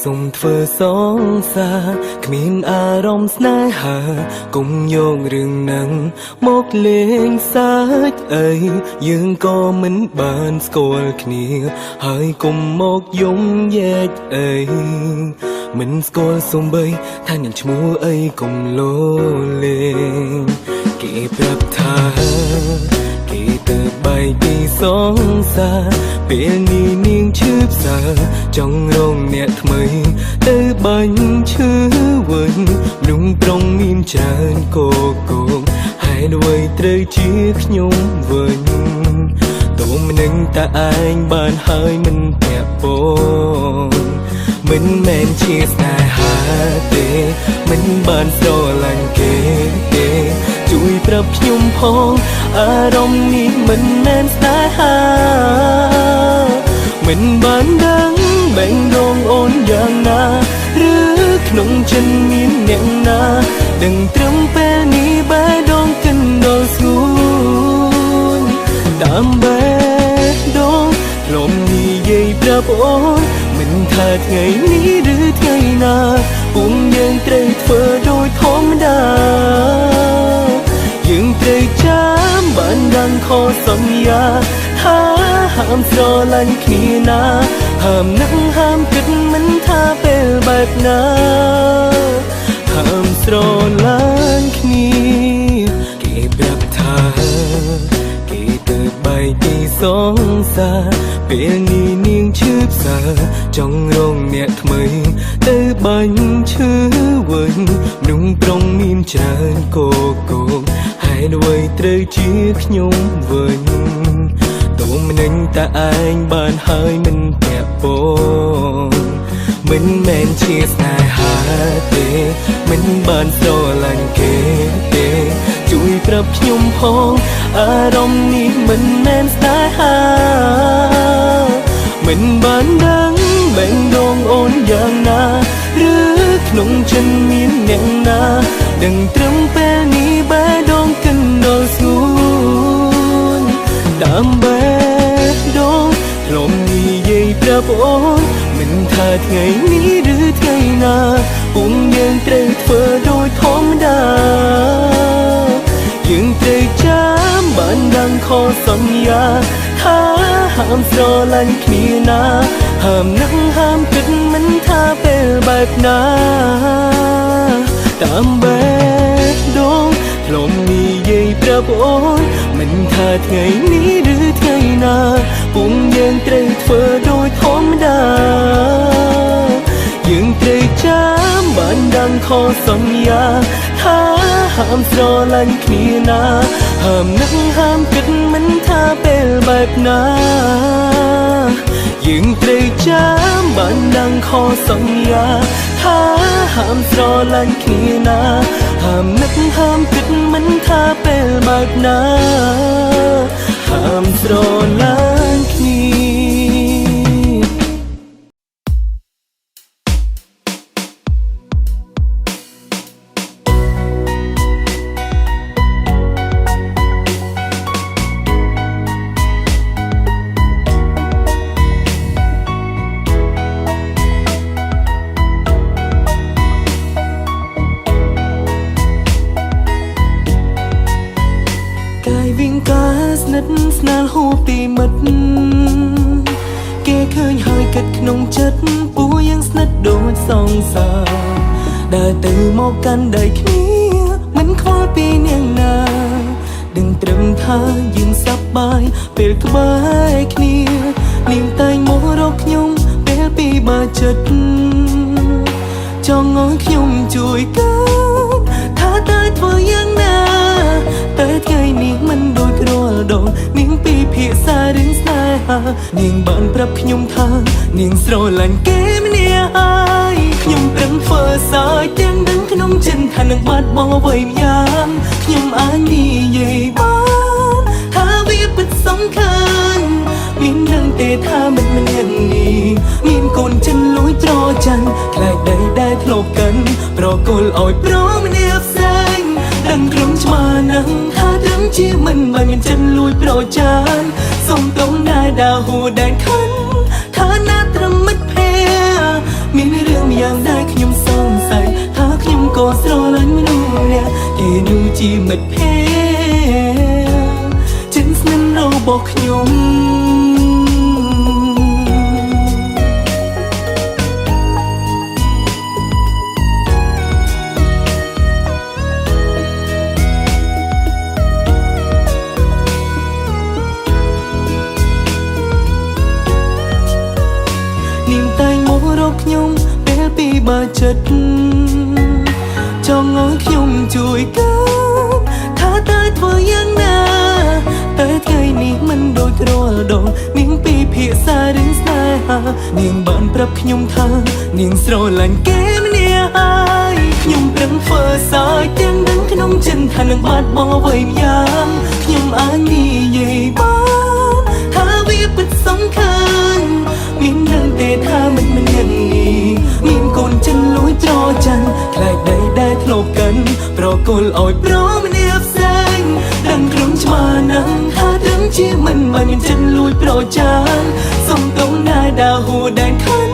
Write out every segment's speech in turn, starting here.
សុំធ្វើសងសាគ្មានអារម្មណ៍ស្នេហាកុំយករឿងនឹងមកលេងសើចអីយើងក៏មិនបានស្គាល់គ្នាហើយកុំមកយំយែកអីមិនស្គាល់សំបីថាអ្នកឈ្មោះអីកុំលោលេងគេប្រាប់ថាគេទៅបែកពីសងសាពេលនេះនាងឈឺផ្សាចង់រងអ្នកថ្មីទៅបាញ់ឈឺវិញមនុស្សប្រុងមានច្រើនកកងហើយអ្វីត្រូវជាខ្ញុំវិញទុំនឹងតែឯងបានហើយមិនពាក់ព័ន្ធមិនមែនជាស្នេហាទេមិនបានស្រឡាញ់គេទេជួយប្រាប់ខ្ញុំផងអារម្មណ៍នេះមិនមែនស្នេហាមិនបានដឹងបែងដងអូនយ៉ាងណាឬក្នុងចិត្តមានអ្នកណាដឹងត្រឹមពេលនេះបែរដងកិនដល់ស្ងួនតាមបែរដងលំនិយាយប្រាប់អូនមិនថាថ្ងៃនេះឬថ្ងៃណាពុំយើងត្រូវធ្វើដូចធម្មតាយើងត្រូវចាំបានដឹងខុសសន្យាថាហាមស្រឡាញ់គ្នាណាហាមនឹកហាមគិតមិនថាពេលបែបណាហាមស្រឡាញ់គ្នាគេប្រាប់ថាគេទៅបែកពីសងសាពេលនេះនាងឈឺផ្សាចង់រងអ្នកថ្មីទៅបាញ់ឈឺវិញមនុស្សប្រុងមានច្រើនកកងហើយអ្វីត្រូវជាខ្ញុំវិញទុំនឹងតែឯងបានហើយមិនពាក់ព័ន្ធមិនមែនជាស្នេហាទេមិនបានស្រឡាញ់គេទេជួយប្រាប់ខ្ញុំផងអារម្មណ៍នេះមិនមែនស្នេហាមិនបានដឹងបែងដងអូនយ៉ាងណាឬក្នុងចិត្តមានអ្នកណាដឹងត្រឹមពេលនេះបែរដងកិនដល់ស្ងួនតាមបែរដងលំនិយាយប្រាប់អូនមិនថាថ្ងៃនេះឬថ្ងៃណាពុំយើងត្រូវធ្វើដូចធម្មតាយើងត្រូវចាំបានដឹងខុសសន្យាថាហាមស្រឡាញ់គ្នាណាហាមនឹកហាមគិតមិនថាពេលបែបណាតាមបែបដងលំនិយាយប្រាប់អូនមិនថាថ្ងៃនេះឬថ្ងៃណាពុំយើងត្រូវធ្វើដូចធម្មតាយើងត្រូវចាំបានដឹងខុសសន្យាថាហាមស្រឡាញ់គ្នាណាហាមនឹកហាមគិតមិនថាពេលបែបណាយើងត្រូវចាំបានដឹងខុសសន្យាថាហាមស្រឡាញ់គ្នាណាហាមនឹកហាមគិតមិនថាពេលបែបណាហាមស្រឡាញ់គ្នាស្នាលហូបពីមិត្តគេឃើញហើយគិតក្នុងចិត្តពូយ៉ាងស្និទ្ធដូចសងសាដើរទៅមកកាន់ដៃគ្នាមិនខ្វល់ពីនាងណាដឹងត្រឹមថាយើងសប្បាយពេលក្បែរគ្នានាងតែងមករកខ្ញុំពេលពីបើចិត្តចង់ឲ្យខ្ញុំជួយកើតថាតើធ្វើយ៉ាងណាតែថ្ងៃនេះមិនដូចរាល់ដងនាងពីភាសារឿងស្នេហានាងបានប្រាប់ខ្ញុំថានាងស្រឡាញ់គេម្នាក់ហើយខ្ញុំប្រឹងធ្វើសើចទាំងដឹងក្នុងចិត្តថានឹងបាត់បង់អ្វីម្យ៉ាងខ្ញុំអាចនិយាយបានថាវាពិតសំខាន់មានដឹងទេថាមិនម្នាក់នេះមានកូនចិនលួយត្រច័ន្ទខ្លាចដីដែលធ្លាប់កិនប្រគល់ឲ្យប្រម្នាក់ផ្សេងដឹងក្រុមឆ្មានឹងថាត្រឹមជាមិនបានមានចិនលួយប្រចានសុំតុំដែរដើរហួរដែនខិនថាណាត្រឹមមិត្តភក្តិមាន យ៉ាងដែរខ្ញុំសង្ស័យថាខ្ញុំក៏ស្រឡាញ់មនុស្សអ្នកគេនោះជាមិត្តភក្តិចិត្តស្និទ្ធរបស់ខ្ញុំនាងតែងមករកខ្ញុំពេលពីបើចិត្តចង់ឲ្យខ្ញុំជួយកើតថាតើធ្វើយ៉ាងណាតែថ្ងៃនេះមិនដូចរាល់ដងនាងពីភាសារឿងស្នេហានាងបានប្រាប់ខ្ញុំថានាងស្រឡាញ់គេម្នាក់ហើយខ្ញុំប្រឹងធ្វើសើចទាំងដឹងក្នុងចិត្តថានឹងបាត់បង់អ្វីម្យ៉ាងខ្ញុំអាចនិយាយបានថាវាពិតសង្ឃឹមមានដឹងទេថាមិនយ៉ាងនេះមានកូនចិនលួចត្រច័ន្ទខ្លាចដីដែលធ្លាប់កិនប្រគល់ឲ្យប្រម្នាក់ផ្សេងដឹងក្រុមឆ្មានឹងថាដឹងជាមិនបានមានចិនលួចប្រចានសុំតុងដែរដើរហួរដែនខិន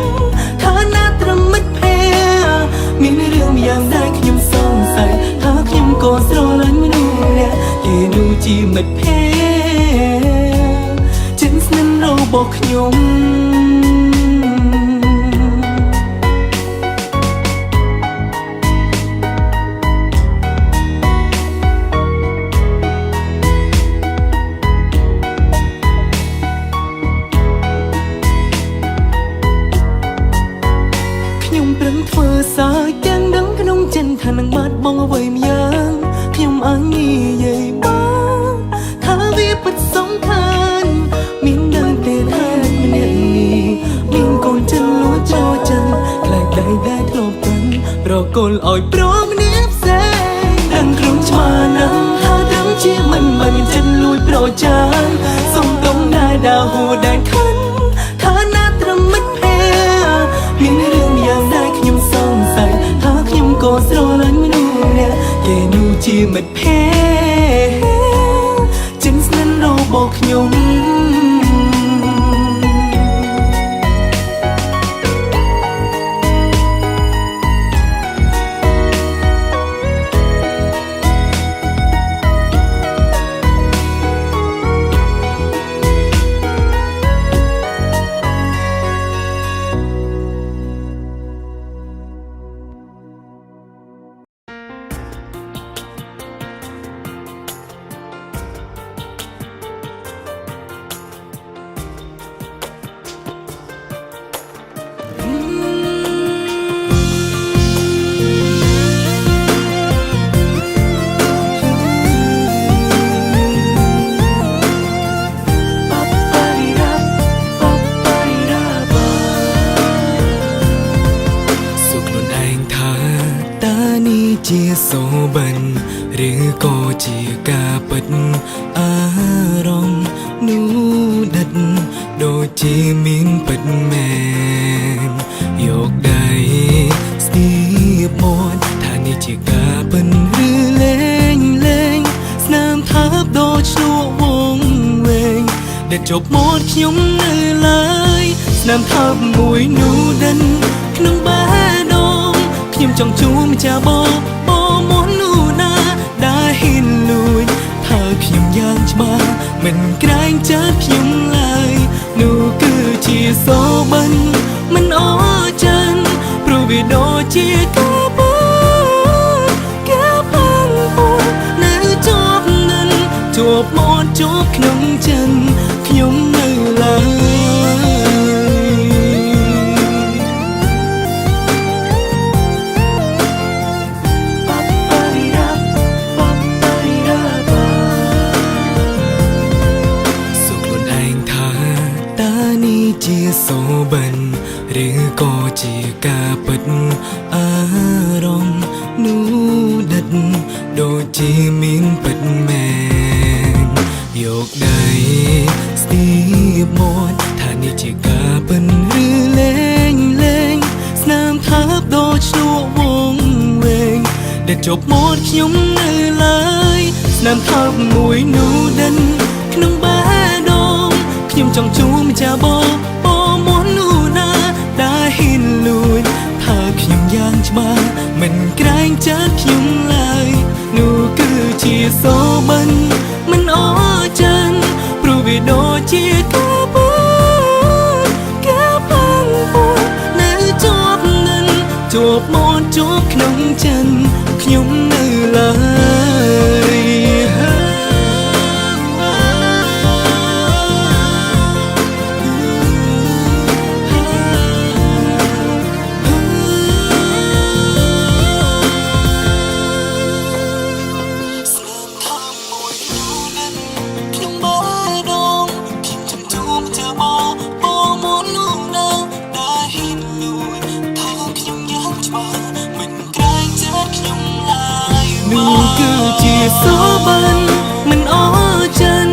ថាណាត្រឹមមិត្តភក្តិមានរឿងយ៉ាងដែរខ្ញុំសង្ស័យថាខ្ញុំក៏ស្រឡាញ់មនុស្សអ្នកគេនោះជាមិត្តភក្តិចិត្តស្និទ្ធរបស់ខ្ញុំធ្វើសើចទាំងដឹងក្នុងចិត្តថានឹងបាត់បង់អ្វីម្យ៉ាងខ្ញុំអាចនិយាយបានថាវាពិតសង្ឃឹមមានដឹងទេថាម្នាក់នេះមានកូនចិនលួចចោលចិនខ្លាចដីដែលធ្លាប់កិនប្រគល់ឲ្យប្រម្នាក់ផ្សេងដឹងក្រុមឆ្មានឹងថាដឹងជាមិនបានមានចិនលួចប្រចានសុំតុងដែរដើរហួរដែនខិនថាណាត្រឹមមិត្តភក្តិមានរឿងយ៉ាងដែរខ្ញុំសង្ស័យថាខ្ញុំក៏ស្រឡាញ់មនុស្សអ្នកគេនោះជាមិត្តភក្តិចិត្តស្និទ្ធរបស់ខ្ញុំជាសូបិនឬក៏ជាការពិតអារម្មណ៍នោះដិតដូចជាមានពិតមែនយកដៃស្ទាបមាត់ថានេះជាការពិតឬលេងលេងស្នាមថាបដូចឈ្លក់វងវែងដែលជប់មាត់ខ្ញុំនៅឡើយស្នាមថាបមួយនោះដិនក្នុងបេះដូងខ្ញុំចង់ជួបម្ចាស់បងមុននោះណាដែលហ៊ានលួចថាខ្ញុំយ៉ាងច្បាស់មិនក្រែងចិត្តខ្ញុំឡើយនោះគឺជាសូបិនមិនអស់ចិនព្រោះវាដូចជាការពិតការបាំងពួននៅជាប់នឹងជាប់មាត់ជាប់ក្នុងចិត្តខ្ញុំនៅឡើយជាសូបិនឬក៏ជាការពិតអារម្មណ៍នោះដិតដូចជាមានពិតមែនយកដៃស្ទាបមាត់ថានេះជាការពិតឬលេងលេងស្នាមថាបដូចឈ្លក់វងវែងដែលជប់មាត់ខ្ញុំនៅឡើយស្នាមថាបមួយនោះដិនក្នុងបេះដូងខ្ញុំចង់ជួបម្ចាស់បងមុននោះណាដែលហ៊ានលួចថាខ្ញុំ ខ្ញុំយ៉ាងច្បាស់មិនក្រែងចិត្តខ្ញុំឡើយនោះគឺជាសូបិនមិនអចានព្រោះវាដូចជាការពោការបាំងពួរនៅជាប់នឹងជាប់មកជាប់ក្នុងចិត្តខ្ញុំនៅឡើយនោះគឺជាសូបិនមិនអចាន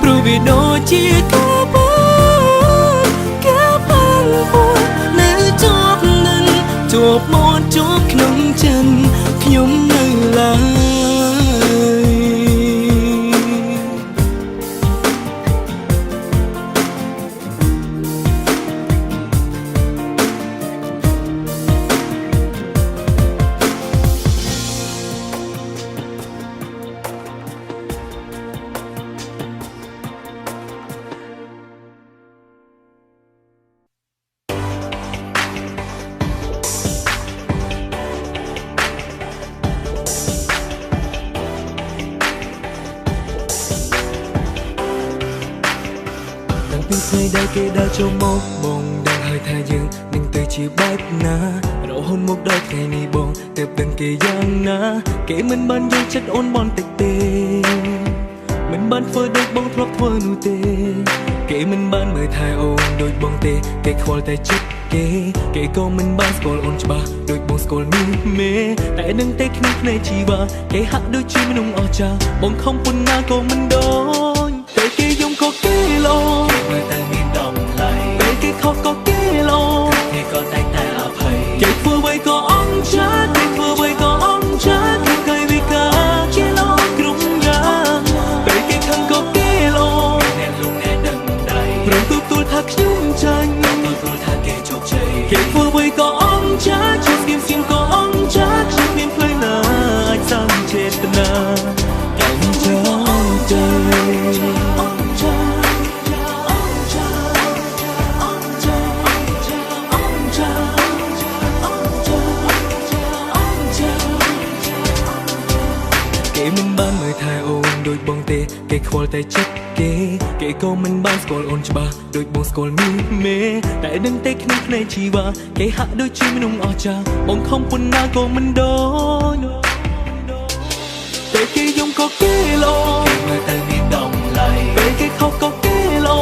ព្រោះវាដូចជាការបាំងពួរនៅជាប់នឹងជាប់មកជាប់ក្នុងចិត្តខ្ញុំនៅឡើយពីថ្ងៃដែលគេដើរចូលមកបងដឹងហើយថាយើងនឹងទៅជាបែបណារហូតមកដល់ថ្ងៃនេះបងទើបដឹងគេយ៉ាងណាគេមិនបានយកចិត្តអូនបន្តិចទេមិនបានធ្វើដូចបងធ្លាប់ធ្វើនោះទេគេមិនបានមើលថែអូនដូចបងទេគេខ្វល់តែចិត្តគេក៏មិនបានស្គាល់អូនច្បាស់ដូចបងស្គាល់មីមេតែនឹងតែក្នុងភ្នែកជីវ៉ាគេហាក់ដូចជាមនុស្សអស្ចារ្យបងខំប៉ុណ្ណាក៏មិនដូចតែគេយំក៏គេលោមើលតែមានដំឡៃពេលគេខកក៏គេលោគេក៏តែអភ័យគេធ្វើអ្វីក៏អង្ចាគេធ្វើអ្វីក៏អង្ចាគេកៃវិការជាលោគ្រប់យ៉ាងពេលគេខឹងក៏គេលោអ្នកលងអ្នកដឹងដៃព្រមទទួលថាខ្ញុំចាញ់ទទួលថាគេជោគជ័យគេធ្វើអ្វីក៏អង្ចាជួយស្គៀមសៀមក៏អង្ចាខ្ញុំមានផ្លូវណាអាចសង្ឃចេតនាកាន់ចង់ใจគេមិនបានមើលថែអូនដូចបងទេគេខ្វល់តែចិត្តគេក៏មិនបានស្គាល់អូនច្បាស់ដូចបងស្គាល់មីមេតែដឹងតែក្នុងភ្នែកជីវ៉ាគេហាក់ដូចជាមនុស្សអស្ចារ្យបងខំប៉ុណ្ណាក៏មិនដូចតែគេយំក៏គេលោមើលតែមានដំឡៃពេលគេខកក៏គេលោ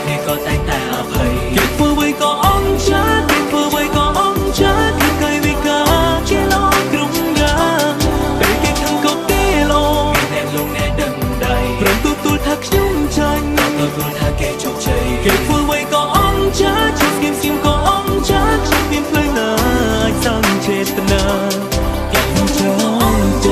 គេក៏តែអភ័យគេធ្វើអ្វីក៏អង្ចាគេធ្វើអ្វីក៏អង្ចាគេកៃវិការជាលោគ្រប់យ៉ាងពេលគេខឹងក៏គេលោអ្នកលងអ្នកដឹងដៃព្រមទទួលថាខ្ញុំចាញ់ទទួលថាគេជោគជ័យគេធ្វើអ្វីក៏អង្ចាជួយស្គៀមសៀមក៏អង្ចាខ្ញុំមានផ្លូវណាអាចសង្ឃចេតនាកាន់ចង់ใจ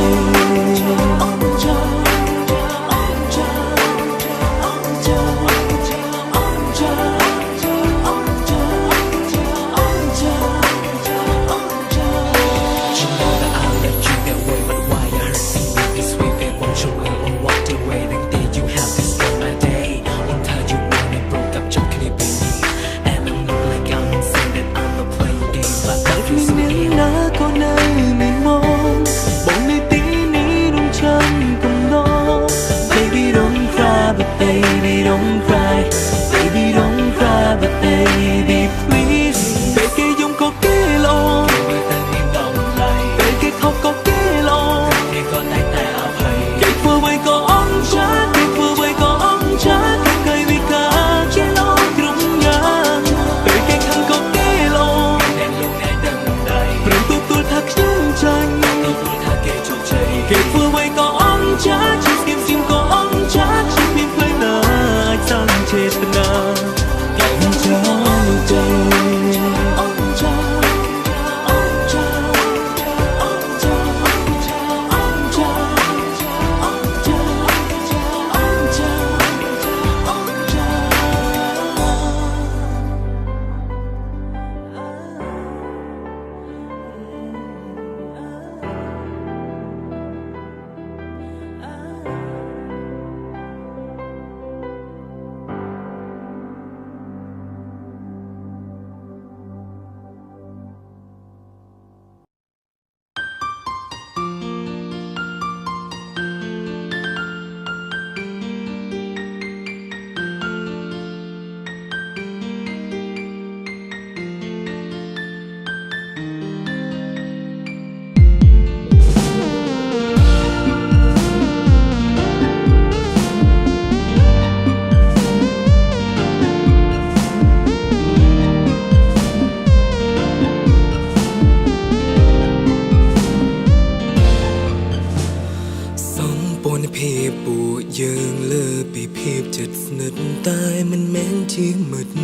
ពួកយើងលើពីភាពចិត្តស្និទ្ធតែមិនមែនជាមិត្ត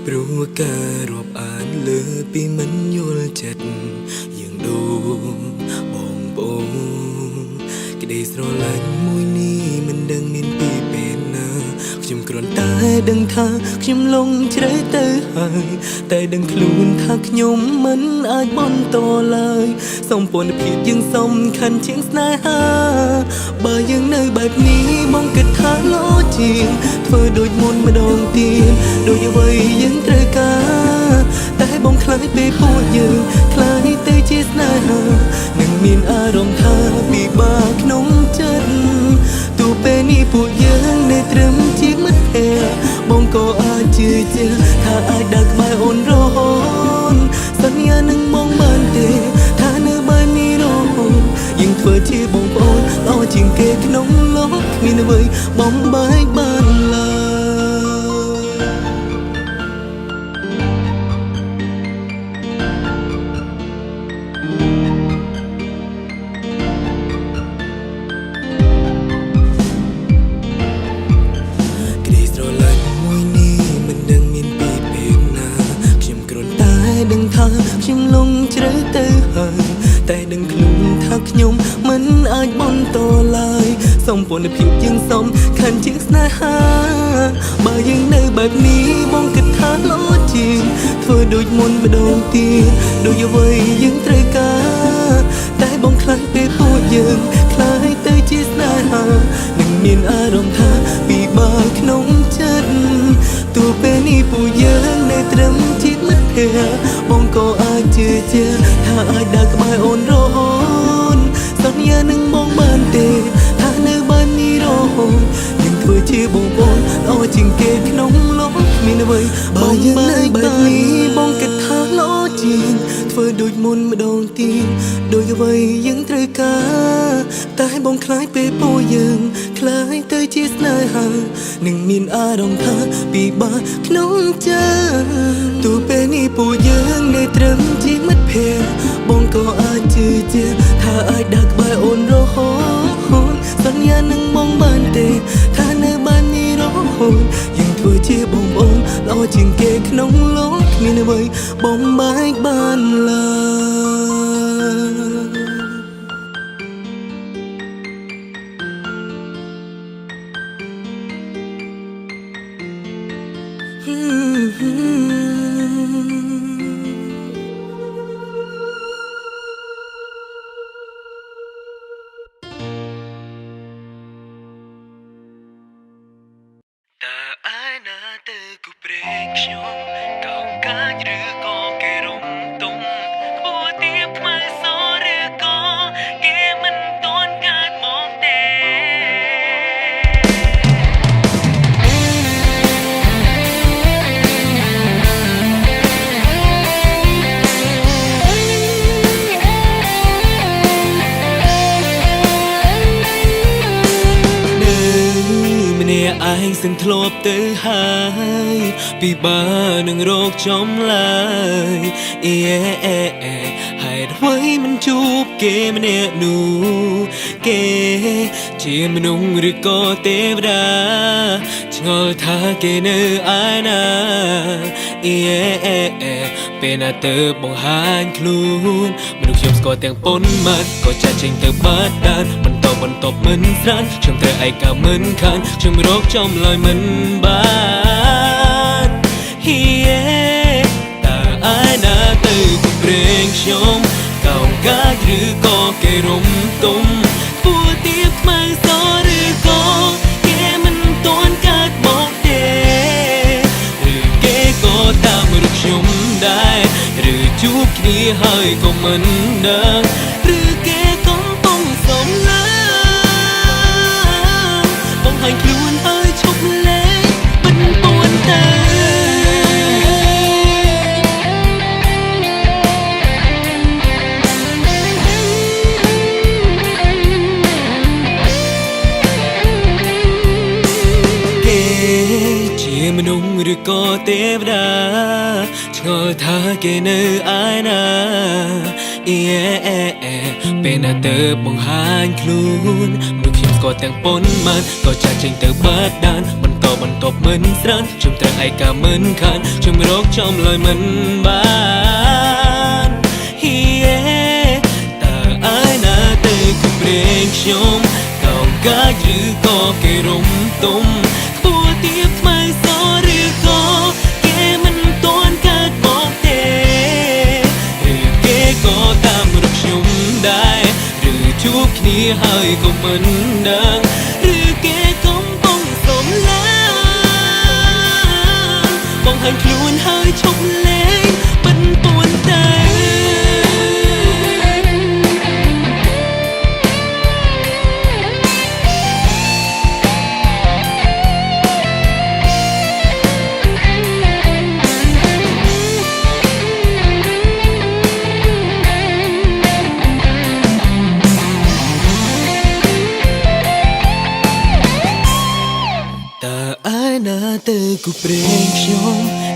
ព្រោះការរាប់អានលើពីមិនយល់ចិត្តយើងដូចបងប្អូនក្តីស្រឡាញ់មួយនេះមិនដឹងមានពីពេលណាខ្ញុំគ្រាន់តែដឹងថាខ្ញុំលងជ្រៅទៅហើយតែដឹងខ្លួនថាខ្ញុំមិនអាចបន្តឡើយសម្ព័ន្ធភាពយើងសំខាន់ជាងស្នេហាបើយើងនៅបែបនេះបងគិតថាលោជាងធ្វើដូចមុនម្ដងទៀតដូចអ្វីយើងត្រូវការតែបងខ្លាចពេលពួកយើងខ្លាចទៅជាស្នេហានឹងមានអារម្មណ៍ថាពិបាកក្នុងចិត្តទោះពេលនេះពួកយើងនៅត្រឹមជាមិត្តភក្តិបងក៏អាចជឿជាក់ថាអាចដើរក្បែរអូនរហូតសន្យានឹងបងបានទេថានៅបែបនេះរហូតយើងធ្វើជាបងប្អូនល្អជាងគេក្នុងលោកគ្មានអ្វីបំបែកបានឡើយខ្ញុំលងជ្រៅទៅហើយតែដឹងខ្លួនថាខ្ញុំមិនអាចបន្តឡើយសម្ព័ន្ធភាពយើងសំខាន់ជាងស្នេហាបើយើងនៅបែបនេះបងគិតថាលោជាងធ្វើដូចមុនម្ដងទៀតដូចអ្វីយើងត្រូវការតែបងខ្លាចពេលពួកយើងខ្លាចទៅជាស្នេហានឹងមានអារម្មណ៍ថាពិបាកក្នុងចិត្តទោះពេលនេះពួកយើងនៅត្រឹមជាមិត្តភក្តិបងក៏អាចជឿជាក់ថាអាចដើរក្បែរអូនរហូតសន្យានឹងបងបានទេថានៅបាននេះរហូតយើងធ្វើជាបងប្អូនល្អជាងគេក្នុងលោកគ្មានអ្វីបើយើងនៅបែបនេះបងគិតថាល្អជាងធ្វើដូចមុនម្ដងទៀតដូចអ្វីយើងត្រូវការតែបងខ្លាចពេលពួកយើងខ្លាចទៅជាស្នេហានឹងមានអារម្មណ៍ថាពិបាកក្នុងចិត្តទោះពេលនេះពួកយើងនៅត្រឹមជាមិត្តភក្តិបងក៏អាចជឿជាក់ថាអាចដើរក្បែរអូនរហូតសន្យានឹងបងបានទេថានៅបាននេះរហូតយើងធ្វើជាបងប្អូនល្អជាងគេក្នុងលោកគ្មានអ្វីបំបែកបានឡើយតើឯណាទៅគូព្រេងខ្ញុំកោងកាចឬក៏គេរំទុំគួរទៀបខ្មៅសឬក៏គេមិនតន់កើតមកទេឯងសឹងធ្លាប់ទៅហើយពិបាកនឹងរកចំឡើយហេតុអ្វីមិនជួបគេម្នាក់នោះគេជាមនុស្សឬក៏ទេវតាឆ្ងល់ថាគេនៅឯណាពេលណាទៅបង្ហាញខ្លួនមនុស្សខ្ញុំស្គាល់ទាំងប៉ុនម៉ាត់ក៏ចាត់ចេញទៅបាត់ដានបន្តមិនស្រានខ្ញុំត្រូវឯកាមិនខានខ្ញុំរកចំឡើយមិនបានតើឯណាទៅគំព្រេងខ្ញុំកោងកាចឬក៏គេរំទុំពួរទៀបខ្មៅសឬក៏គេមិនទាន់កើតមកទេឬគេក៏តាមរកខ្ញុំដែរឬជួបគ្នាហើយក៏មិនដឹងឬគេកំពុងសំឡាហើយខ្លួនហើយឈប់លេងមិនពួនទៅគេជាមនុស្សឬក៏ទេវតាឆ្ងល់ថាគេនៅឯណាពេលណាទៅបង្ហាញខ្លួនមនុស្សខ្ញុំ ក៏ទាំងប៉ុនមិនក៏ចាចេញទៅបាត់ដានបន្តមិនស្រានជុំត្រឹងឯកាមិនខានជុំរកចំលយមិនបានហីតើឯណាទៅគឺព្រេងខ្ញុំកោងកាយឬក៏គេរុំទុំខ្ពស់ទៀបថ្មីសឬក៏គេមិនទាន់កើតមកទេឬគេក៏តាមរកខ្ញុំដែរឬជួបគ្នាហើយក៏មិនដឹងឬគេកំពុងសុំឡាបងហើយខ្លួនហើយឈប់លេងមិនពួនតែណាទៅគូព្រេងខ្ញុំ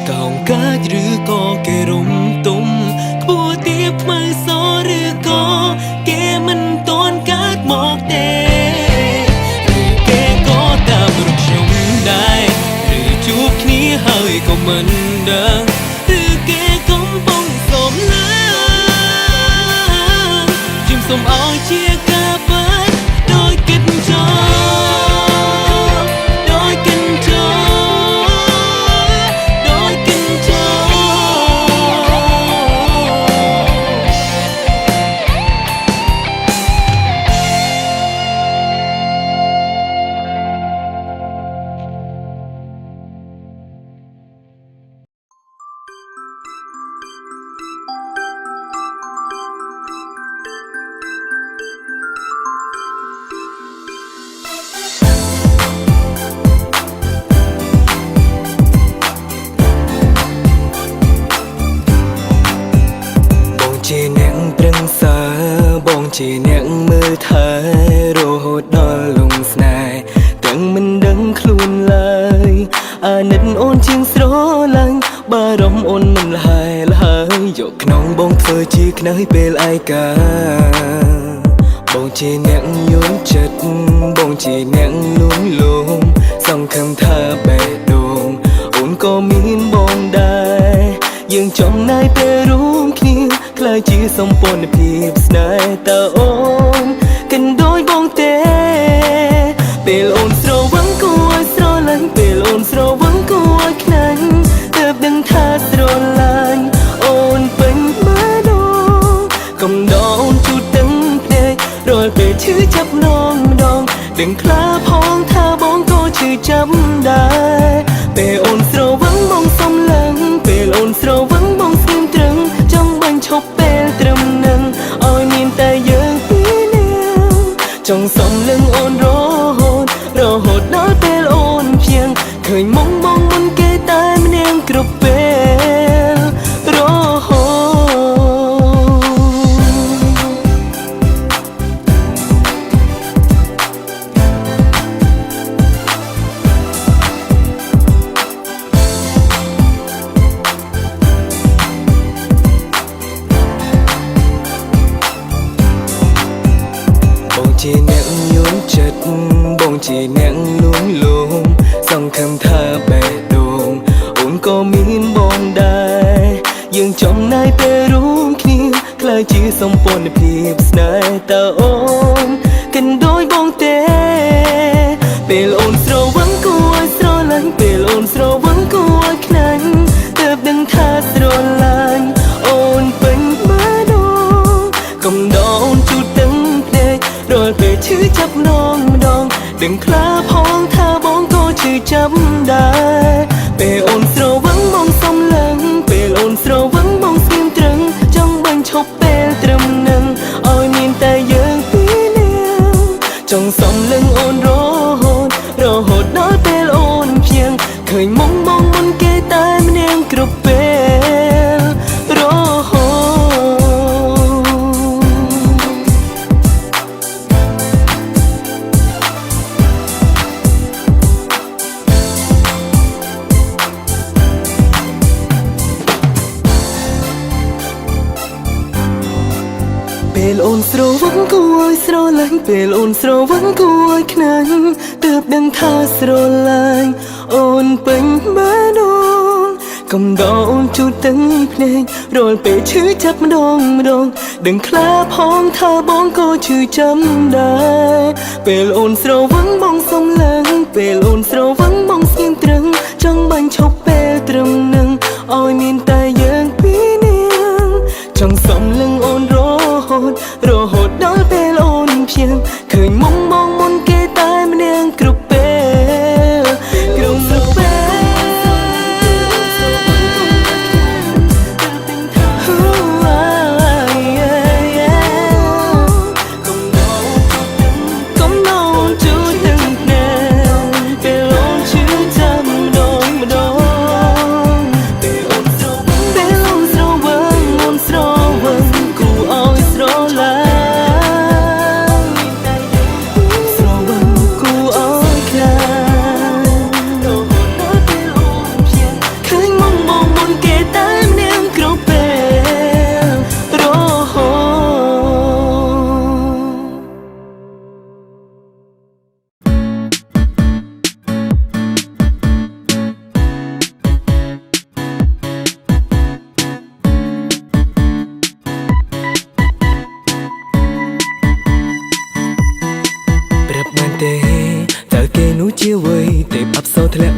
កោងកាចឬក៏គេរុំទុំខ្ពស់ទៀបថ្មីសឬក៏គេមិនទាន់កើតមកទេឬគេក៏តាមរកខ្ញុំដែរឬជួបគ្នាហើយក៏មិនដឹងឬគេកំពុងសុំឡាជំសុំឲ្យជាការបាត់ដោយគិតចោលជាអ្នកប្រឹងសាបងជាអ្នកមើលថែរហូតដល់លំស្នេហ៍ទាំងមិនដឹងខ្លួនឡើយអាណិតអូនជាងស្រឡាញ់បារម្ភអូនមិនលហើយយកក្នុងបងធ្វើជាខ្នើយពេលឯកាបងជាអ្នកយល់ចិត្តបងជាអ្នកលួងលោមសង្ឃឹមថាបេះដូងអូនក៏មានបងដែរយើងចំណាយពេលរួមគ្នាក្លាយជាសម្ព័ន្ធភាពស្នេហ៍តើអូនគិនដូចបងទេពេលអូនស្រវឹងគួរឲ្យស្រឡាញ់ពេលអូនស្រវឹងគួរឲ្យខ្លាញ់ទើបដឹងថាស្រឡាញ់អូនពេញម្ដងកុំដងជូតទាំងភ្នែករាល់ពេលឈឺចាប់ម្ដងដឹងខ្លាផងថាបងក៏ឈឺចាប់ដែរពេលអូនស្រវឹងបងសំឡឹងពេលអូនស្រវឹងបងស្ងៀមត្រឹងចង់បាញ់ឈប់ពេលត្រឹមនឹងឲ្យមានតែយើងពីរនាក់ចង់សំលឹងអូនរហូតដល់ពេលអូនភៀងឃើញមុនគេតែម្នាក់គ្រប់ពេលរហូតជាអ្នកយល់ចិត្តបងជាអ្នកលួងលោមសង្ឃឹមថាបេះដូងអូនក៏មានបងដែរយើងចំណាយពេលរួមគ្នាក្លាយជាសម្ព័ន្ធភាពស្នេហ៍តើអូនគិនដូចបងទេពេលអូនស្រវឹងគួរឲ្យស្រឡាញ់ពេលអូនស្រវឹងគួរឲ្យខ្លាញ់ទើបដឹងថាស្រឡាញ់អូនពេញម្ដងកុំដងជូតទាំងភ្នែករាល់ពេលឈឺចាប់ម្ដងដឹងខ្លាផងថាបងក៏ឈឺចាប់ដែរពេលអូនស្រវឹងបងសំឡឹងពេលអូនស្រវឹងបងស្ងៀមត្រឹងចង់បាញ់ឈប់ពេលត្រឹមនឹងឲ្យមានតែយើងពីរនាក់ចង់សំឡឹងអូនរហូតដល់ពេលអូនភៀងឃើញមុនគេតែម្នាក់គ្រប់ពេលរហូតពេលអូ អូនស្រវឹងគួរឲ្យស្រឡាញ់ពេលអូនស្រវឹងគួរឲ្យខ្នាញ់ទើបដឹងថាស្រឡាញ់អូនពេញបេះដូងកុំដអូនជូតទាំងភ្នែករាល់ពេលឈឺចាប់ម្ដងដឹងខ្លាផងថាបងក៏ឈឺចាំដែរពេលអូនស្រវឹងបងសុំឡើងពេលអូនស្រវឹងបងស្ងៀមត្រឹងចង់បាញ់ឈប់ពេលត្រឹមនឹងឲ្យមានតែយើងពីរនាក់ចង់សំលឹងអូនរហូតដល់ពេលអូនព្យាឃើញមុំបងមុនគេតែម្នាក់គ្រប់ពេលគ្រប់ពេល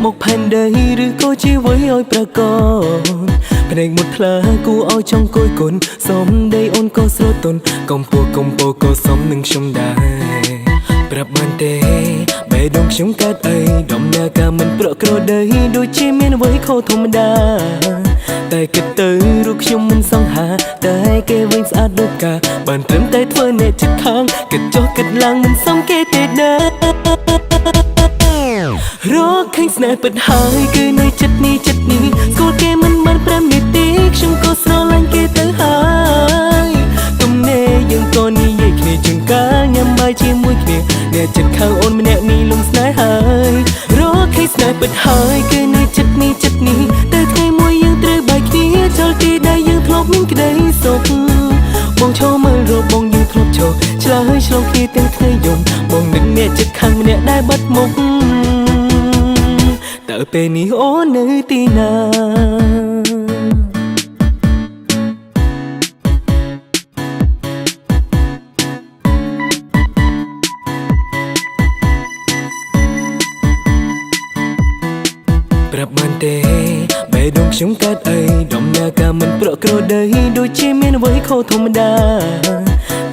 មកផែនដីឬក៏ជាអ្វីឲ្យប្រកបភ្នែកមុតថ្លាគួរឲ្យចង់គយគុណសំដីអូនក៏ស្រទន់កំពោក៏សំនឹងខ្ញុំដែរប្រាប់បានទេបេះដូងខ្ញុំកើតអីដំណើរការមិនប្រក្រតីដូចជាមានអ្វីខុសធម្មតាតែគិតទៅរូបខ្ញុំមិនសង្ហាតែគេវិញស្អាតដូចកាបានត្រឹមតែធ្វើអ្នកចិត្តខាងគិតចុះគិតឡើងមិនសមគេទេដែររកឃើញស្នេហ៍ពិតហើយគឺនៅចិត្តនេះស្គាល់គេមិនបាន5នាទីខ្ញុំក៏ស្រឡាញ់គេទៅហើយទំនេរយើងក៏និយាយគ្នាជួនកាលញ៉ាំបាយជាមួយគ្នាអ្នកចិត្តខាងអូនម្នាក់នេះលំស្នេហ៍ហើយរកឃើញស្នេហ៍ពិតហើយគឺនៅចិត្តនេះតែថ្ងៃមួយយើងត្រូវបែកគ្នាចោលទីដែលយើងធ្លាប់មានក្តីសុខបងឈរមើលរបងយើងធ្លាប់ឈរឆ្លើយឆ្លងគ្នាទាំងថ្ងៃយំបងនឹកអ្នកចិត្តខាងម្នាក់ដែលបាត់មុខតើពេលនេះអូននៅទីណាប្រាប់បានទេបេះដូងខ្ញុំកើតអីដំណើរការមិនប្រក្រតីដូចជាមានអ្វីខុសធម្មតា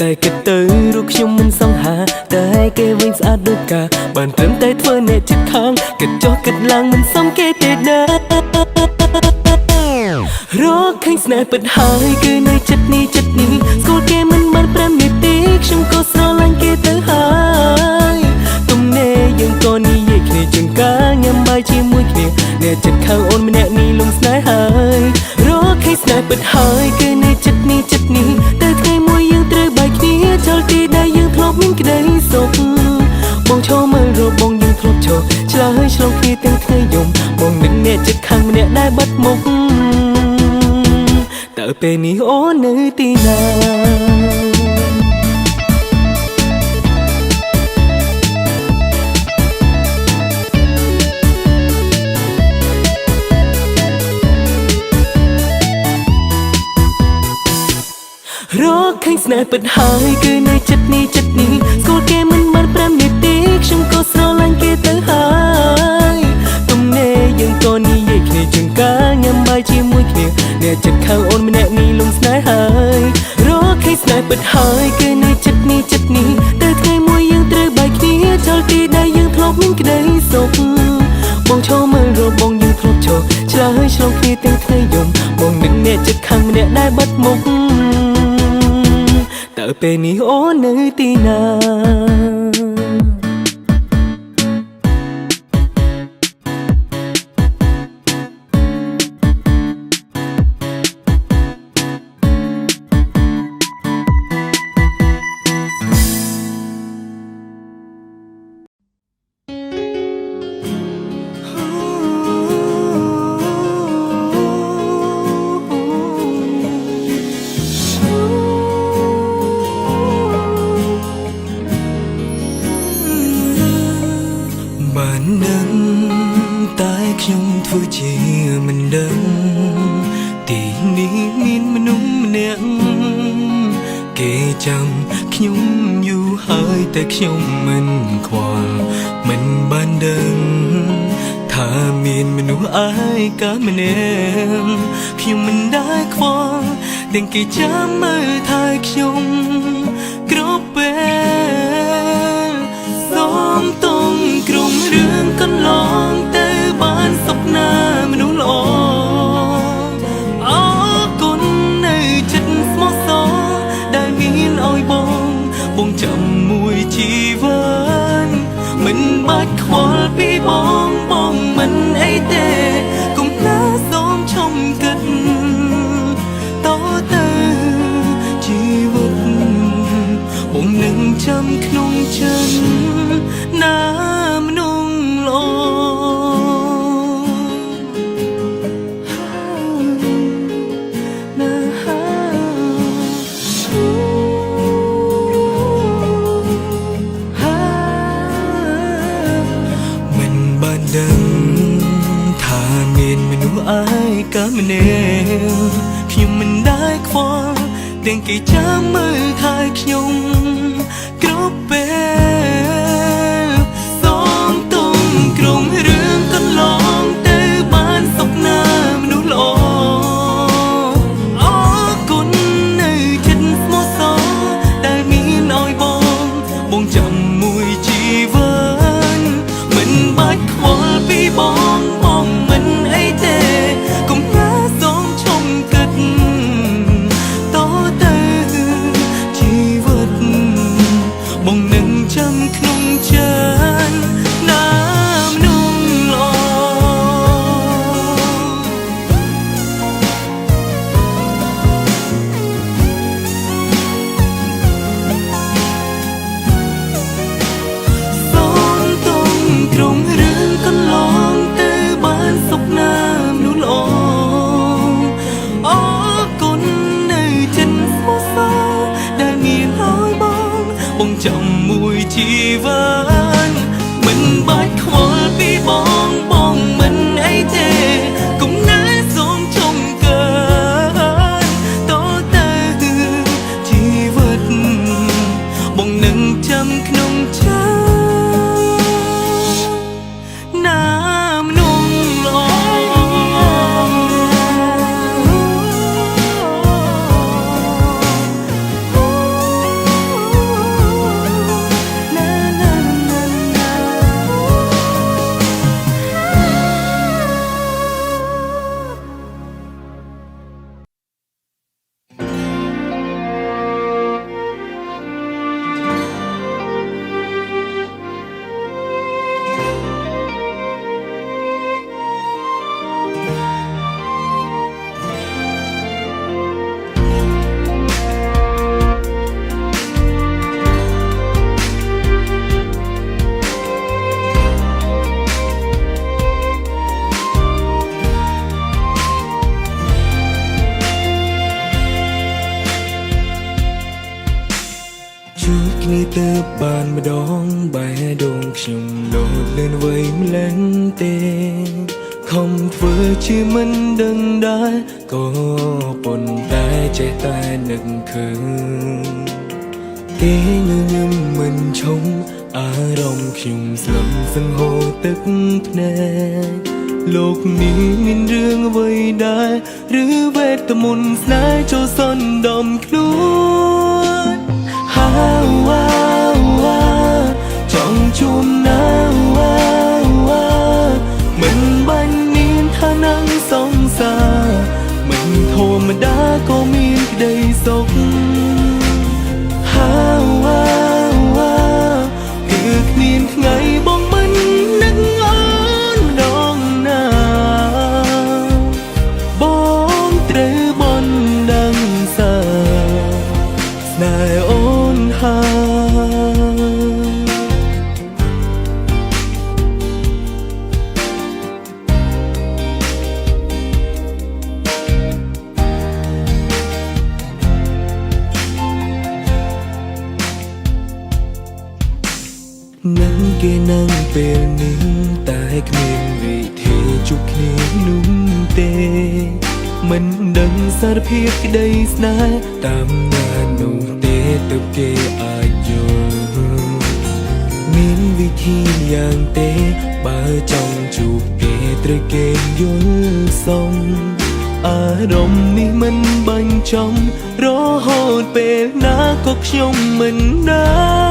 តែគិតទៅរូបខ្ញុំមិនសង្ហាតែគេវិញស្អាតដូចកាបានត្រឹមតែធ្វើអ្នកចិត្តខាងគិតចុះគិតឡើងមិនសមគេទេដែររកឃើញស្នេហ៍ពិតហើយគឺនៅចិត្តនេះស្គាល់គេមិនបាន5នាទីខ្ញុំក៏ស្រឡាញ់គេទៅហើយទំនេរយើងក៏និយាយគ្នាជួនកាលញ៉ាំបាយជាមួយគ្នាអ្នកចិត្តខាងអូនម្នាក់នេះលំស្នេហ៍ហើយរកឃើញស្នេហ៍ពិតហើយគឺនៅចិត្តនេះតែថ្ងៃមួយយើងត្រូវបែកគ្នាចោលទីដែលយើងធ្លាប់មានក្តីសុខបងឈរមើលរបងយើងធ្លាប់ឈរឆ្លើយឆ្លងគ្នាទាំងថ្ងៃយំបងនឹកអ្នកចិត្តខាងម្នាក់ដែលបាត់មុខតើពេលនេះអូននៅទីណារកឃើញស្នេហ៍ពិតហើយគឺនៅចិត្តនេះស្គាល់គេមិនបាន5នាទីខ្ញុំក៏ស្រឡាញ់គេទៅហើយទំនេរយើងក៏និយាយគ្នាជួនកាលញ៉ាំបាយជាមួយគ្នាអ្នកចិត្តខាងអូនម្នាក់នេះលំស្នេហ៍ហើយរកឃើញស្នេហ៍ពិតហើយគឺនៅចិត្តនេះតែថ្ងៃមួយយើងត្រូវបែកគ្នាចោលទីដែលយើងធ្លាប់មានក្តីសុខបងឈរមើលរបងយើងធ្លាប់ឈរឆ្លើយឆ្លងគ្នាទាំងថ្ងៃយំបងនឹកអ្នកចិត្តខាងម្នាក់ដែលបាត់មុខតើពេលនេះអូននៅទីណា ខ្ញុំធ្វើជាមិនដឹងទីនេះមានមនុស្សម្នាក់គេចាំខ្ញុំយូរហើយតែខ្ញុំមិនខ្វល់មិនបានដឹងថាមានមនុស្សឯកាម្នាក់ខ្ញុំមិនដែលខ្វល់ទាំងគេចាំមើលថែខ្ញុំគ្រប់ពេលសូមតងក្រុមរឿងកន្លងទៅបានសុខណាមនុស្សល្អអរគុណនៅចិត្តស្មោះសរដែលមានឲ្យបងចាំមួយជីវិតមិនបាច់ខ្វល់ពីបងមិនអីទេគុំណាសូមឈំគិតតទៅជីវិតបងនឹងចាំក្នុងចិត្តណាមនុស្សល្អដឹងថាមានមនុស្សឯកាម្នាក់ខ្ញុំមិនដែលខ្វល់ទាំងគេចាំមើលថែខ្ញុំគ្រប់ពេលសូមទុំក្រុមរឿងកន្លងទៅបានសុខណាមនុស្សល្អអរគុណនៅចិត្តស្មោះសរដែលមានឲ្យបងចាំមួយជីវិតមិនបាច់ខ្វល់ពីបងមិនអីទេគុំណាសូមឈំគិតតទៅជីវិតបងនឹងចាំក្នុងចិត្តណាមនុស្សល្អសូមទុំក្រុមរឿងកន្លងទៅបានសុខណាមនុស្សល្អអរគុណនៅចិត្តស្មោះសរដែលមានឲ្យបងចាំមួយជីវិតមិនបាច់ខ្វល់ពីបងមិនអីទេគុំណាសូមឈំកើតតទៅជីវិតបងនឹងចាំក្នុងចិត្តណាមនុស្សល្អជួបគ្នាទៅបានម្ដងបែរដងខ្ញុំលោតលឿនវៃម្លឹងទេខំធ្វើជាមិនដឹងដែរក៏ប៉ុន្តែចេះតែនឹកឃើញគេញញឹមមិនឈុំអារម្មណ៍ខ្ញុំស្លឹមសង្ហូរទឹកភ្នែកលោកនេះមានរឿងអ្វីដែរឬវេទមន្តស្នេហ៍ចូលសន្តំខ្លួនចង់ជួបណាមិនបាញ់មានឋានៈសង្សារមិនធម្មតាក៏មានក្តីសុខគឺគ្មានថ្ងៃបងមិននឹកអូនម្ដងណាបងត្រូវបន់ដឹងសាស្នេហ៍អូនហើយ នឹងគេនឹងពេលនេះតែគ្មានវិធីជួបគ្នានោះទេមិនដឹងសារភាពក្តីស្នេហ៍តាមណានោះទេទើបគេអាចយល់មានវិធីយ៉ាងទេបើចង់ជួបគេត្រូវគេយល់សមអារម្មណ៍នេះមិនបាញ់ចំរហូតពេលណាក៏ខ្ញុំមិនដឹង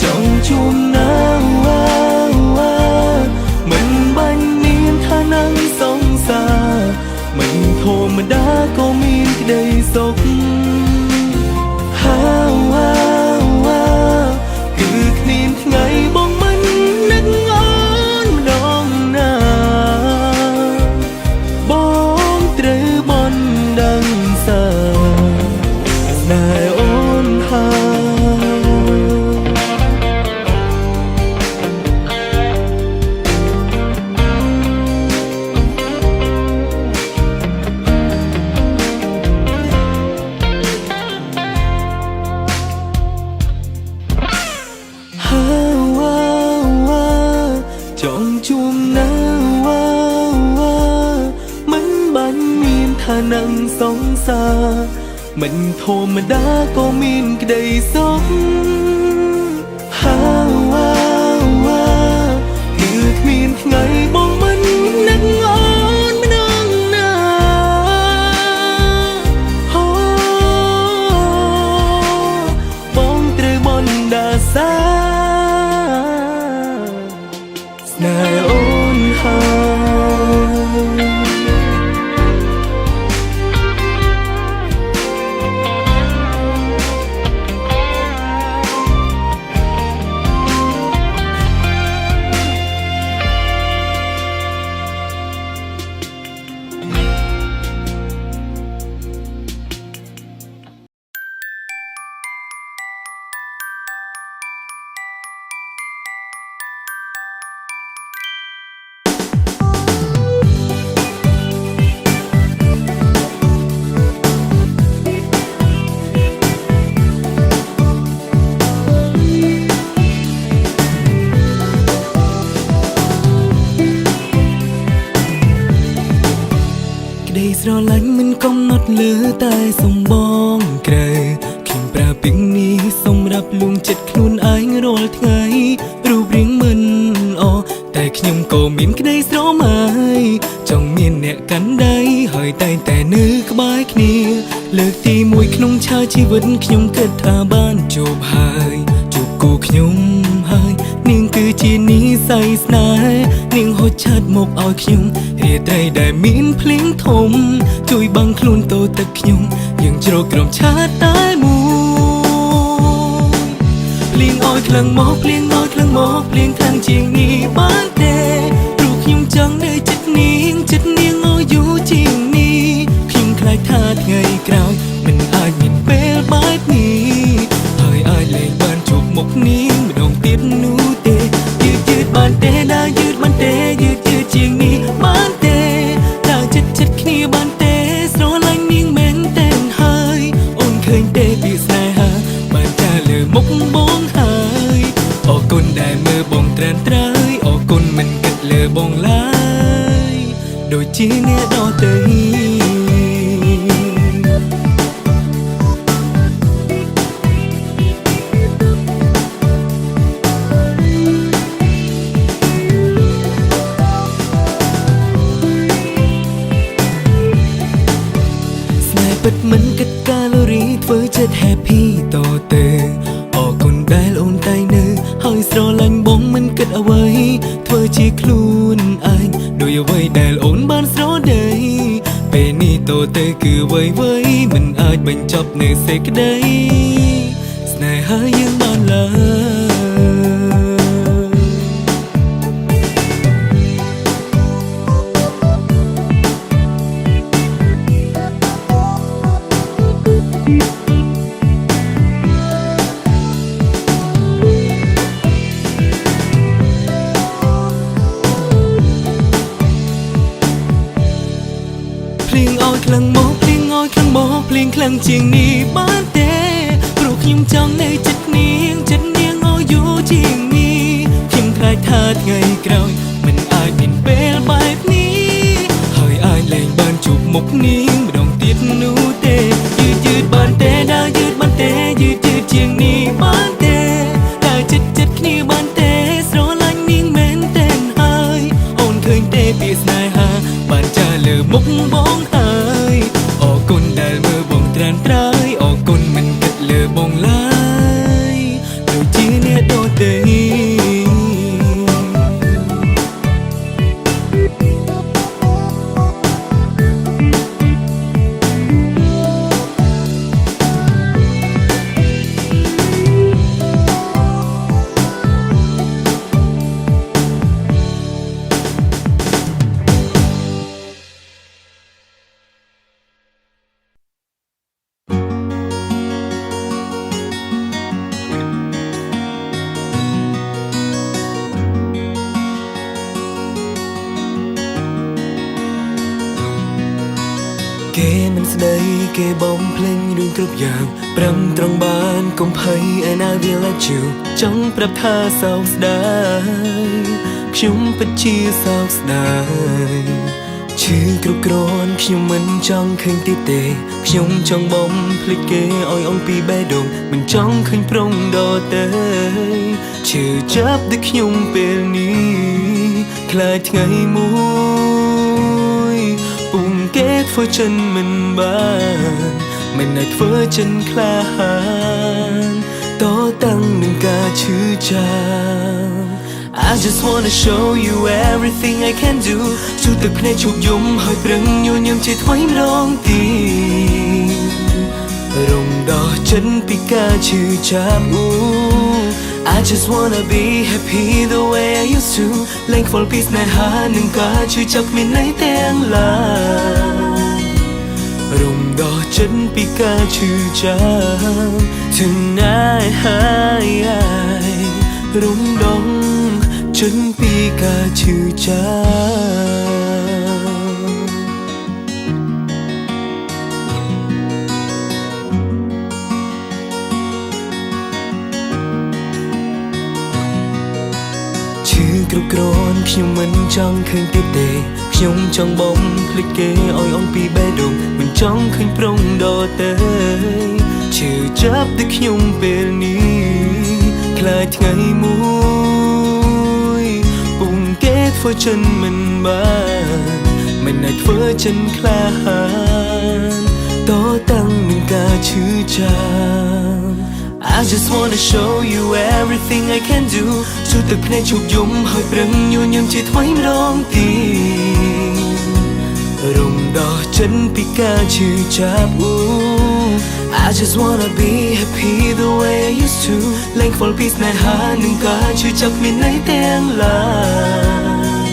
ចង់ជួបណាមិនបាញ់មានឋានៈសង្សារមិនធម្មតាក៏មានក្តីសុខគឺគ្មានថ្ងៃបងមិននឹកអូនម្ដងណាបងត្រូវបន់ដឹងសាស្នេហ៍អូនចង់ជួបណាមិនបាញ់មានឋានៈសង្សារមិនធម្មតាក៏មានក្តីសុខគឺគ្មានថ្ងៃបងមិននឹកអូនម្ដងណាបងត្រូវបន់ដាសាស្នេហ៍អូនស្រឡាញ់មិនកំណត់លើតែសំបងក្រៅខ្ញុំប្រើពាក្យនេះសម្រាប់លួងចិត្តខ្លួនឯងរាល់ថ្ងៃរូបរាងមិនអតែខ្ញុំក៏មានក្តីស្រមៃចង់មានអ្នកកាន់ដៃហើយតែងតែនៅក្បែរគ្នាលើកទី1ក្នុងឆាកជីវិតខ្ញុំគិតថាបានជួបហើយជួបគូខ្ញុំហើយនាងគឺជានិស្ស័យស្នេហ៍នាងហូចឆាតមកឲ្យខ្ញុំរាត្រីដែលមានភ្លៀងធំជួយបាំងខ្លួនតូចទឹកខ្ញុំយើងជ្រកក្រោមឆាតតែមួយភ្លៀងឲ្យខ្លាំងមកភ្លៀងឲ្យខ្លាំងមកភ្លៀងខាងជាងនេះបានទេព្រោះខ្ញុំចង់នៅចិត្តនាងឲ្យយូរជាងនេះខ្ញុំខ្លាចថាថ្ងៃក្រោយមិនអាចមានពេលបែបនេះហើយអាចលែងបានជួបមុខនាងម្ដងទៀតនោះទេយឺតបានទេដើរយឺតបានទេយឺតជាងនេះបានទេដើរចិត្តគ្នាបានទេស្រឡាញ់នាងមែនតែនហើយអូនឃើញទេពីស្នេហាបានចាលើមុខបងហើយអរគុណដែលមើលបងត្រានត្រើយអរគុណមិនគិតលើបងឡើយដូចជាអ្នកដទៃពិតមិនគិតកាឡូរីធ្វើចិត្ត happy តទៅអរគុណដែលអូនតែងនៅហើយស្រឡាញ់បងមិនគិតអ្វីធ្វើជាខ្លួនឯងដោយអ្វីដែលអូនបានស្រដីពេលនេះតទៅគឺអ្វីមិនអាចបញ្ចប់នៅសេចក្តីស្នេហាយើងបានឡើយ ខ្លាំងមកភ្លៀងឲ្យខ្លាំងមកភ្លៀងខ្លាំងជាងនេះបានទេព្រោះ ខ្ញុំចង់នៅចិត្តនាងឲ្យយូរជាងនេះខ្ញុំខ្លាចថាថ្ងៃក្រោយមិនអាចមានពេលបែបនេះហើយអាចលែងបានជួបមុខនាងម្ដងទៀតនោះទេយឺតបានទេដើរយឺតបានទេយឺតជាងនេះបានទេដើរចិត្តគ្នាបានទេស្រឡាញ់នាងមែនទេហើយអូនឃើញទេពីស្នេហាបានចាលើមុខបងហើយអរគុណដែលមើលបងត្រានត្រើយអរគុណមិនគិតលើបងឡើយដូចជាអ្នកដទៃគេមិនស្ដីគេបំភ្លេងរឿងគ្រប់យ៉ាងប្រឹងត្រង់បានកុំភ័យ and I will let you ចង់ប្រាប់ថាសោកស្ដាយខ្ញុំពិតជាសោកស្ដាយឈឺគ្រប់គ្រាន់ខ្ញុំមិនចង់ឃើញទៀតទេខ្ញុំចង់បំភ្លេចគេឲ្យអូនពីបេះដូងមិនចង់ឃើញប្រុងដទៃឈឺចាប់ដូចខ្ញុំពេលនេះខ្លាចថ្ងៃមួយពុំគេធ្វើចិនមិនបានមិនអាចធ្វើចិនក្លាហានតតាំងនឹងការឈឺចាប់ I just wanna show you everything I can do ជួបទឹកភ្នែកជួបយំហើយប្រឹងញញឹមជាថ្មីម្ដងទៀតរំដោះចិនពីការឈឺចាប់ I just wanna be happy the way I used to លែងខ្វល់ពីស្នេហានឹងការឈឺចាប់គ្មានន័យទាំងឡើយរំដោះចិនពីការឈឺចាប់ Tonight រំដោះចិនពីការឈឺចាប់ឈឺគ្រប់គ្រាន់ខ្ញុំមិនចង់ឃើញទៀតទេខ្ញុំចង់បំភ្លេចគេឲ្យអូនពីបេះដូងមិនចង់ឃើញប្រុងដទៃឈឺចាប់ដូចខ្ញុំពេលនេះខ្លាចថ្ងៃមួយពុំគេធ្វើចិនមិនបានមិនអាចធ្វើចិនក្លាហានតតាំងនឹងការឈឺចាប់ I just wanna show you everything I can do ជួបទឹកភ្នែកជួបយំហើយប្រឹងញញឹមជាថ្មីម្ដងទៀតរំដោះចិនពីការឈឺចាប់ I just wanna be happy the way I used to លែងខ្វល់ពីស្នេហានឹងការឈឺចាប់គ្មានន័យទាំងឡើយ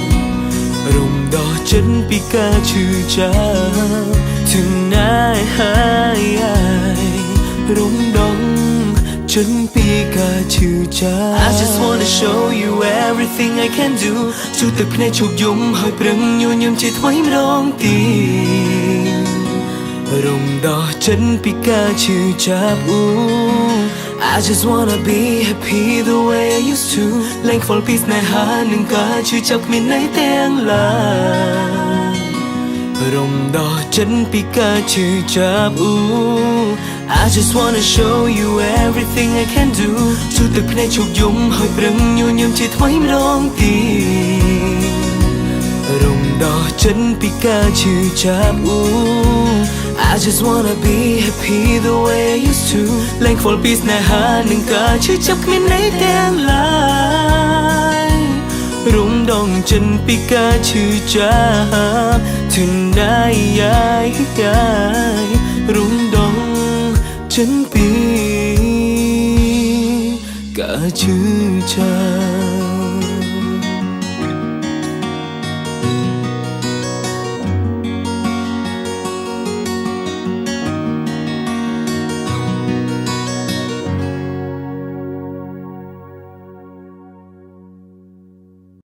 រំដោះចិនពីការឈឺចាប់ Tonight រំដោះចិនពីការឈឺចាប់ I just wanna show you everything I can do ជួបទឹកភ្នែកជួបយំហើយប្រឹងញញឹមជាថ្មីម្ដងទៀតរំដោះចិនពីការឈឺចាប់ I just wanna be happy the way I used to លែងខ្វល់ពីស្នេហានឹងការឈឺចាប់គ្មានន័យទាំងឡើយរំដោះចិនពីការឈឺចាប់ I just wanna show you everything I can do ជួបទឹកភ្នែកជួបយំហើយប្រឹងញញឹមជាថ្មីម្ដងទៀតរំដោះចិនពីការឈឺចាប់ I just wanna be happy the way I used to លែងខ្វល់ពីស្នេហានឹងការឈឺចាប់គ្មានន័យទាំងឡើយរំដងចិនពីការឈឺចាប់ Tonight រំដងចិនពីការឈឺចាប់